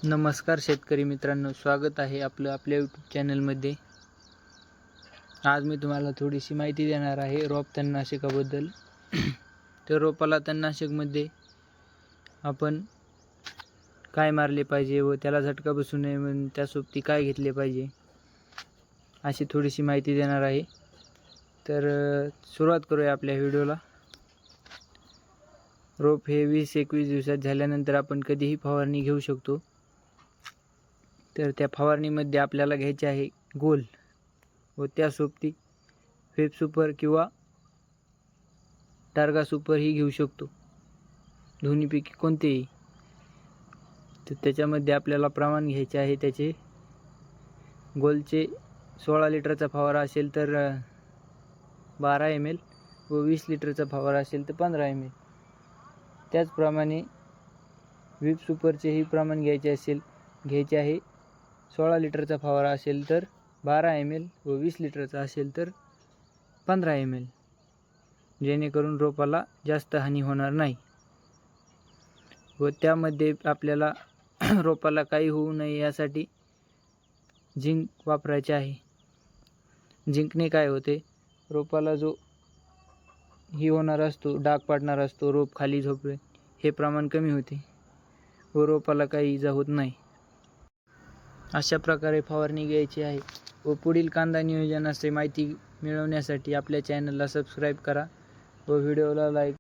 नमस्कार शेतकरी मित्रांनो, स्वागत आहे आपल्या यूट्यूब चॅनलमध्ये। आज मी तुम्हाला थोडीशी माहिती देणार आहे रोप तणनाशकाबद्दल। तर रोपाला तणनाशकमध्ये आपण काय मारले पाहिजे व त्याला झटका बसू नये म्हणून त्यासोबती काय घेतले पाहिजे अशी थोडीशी माहिती देणार आहे। तर सुरुवात करूया आपल्या व्हिडिओला। रोप हे 20-21 दिवसात झाल्यानंतर आपण कधीही फवारणी घेऊ शकतो। तर त्या फवारणीमध्ये आपल्याला घ्यायचे आहे गोल व त्यासोबती फेप सुपर किंवा टार्गा सुपर ही घेऊ शकतो, दोन्हीपैकी कोणतेही। तर त्याच्यामध्ये आपल्याला प्रमाण घ्यायचे आहे त्याचे गोलचे 16 लिटरचा फवारा असेल तर 12 ml व 20 लिटरचा फवारा असेल तर 15 ml। त्याचप्रमाणे व्हीप सुपरचेही प्रमाण घ्यायचे आहे 16 लिटरचा फवारा असेल तर 12 ml व 20 लिटरचा असेल तर 15 ml, जेणेकरून रोपाला जास्त हानी होणार नाही। व त्यामध्ये आपल्याला रोपाला काही होऊ नये यासाठी झिंक वापरायचे आहे। झिंकने काय होते, रोपाला जो होणार असतो, डाग पडणार असतो, रोप खाली झोपणे हे प्रमाण कमी होते व रोपाला काही इजा होत नाही। अशा प्रकारे फवारणी घ्यायची आहे। व पुढील कांदा नियोजनाची माहिती मिळवण्यासाठी आपल्या चॅनलला सबस्क्राईब करा व व्हिडिओला लाईक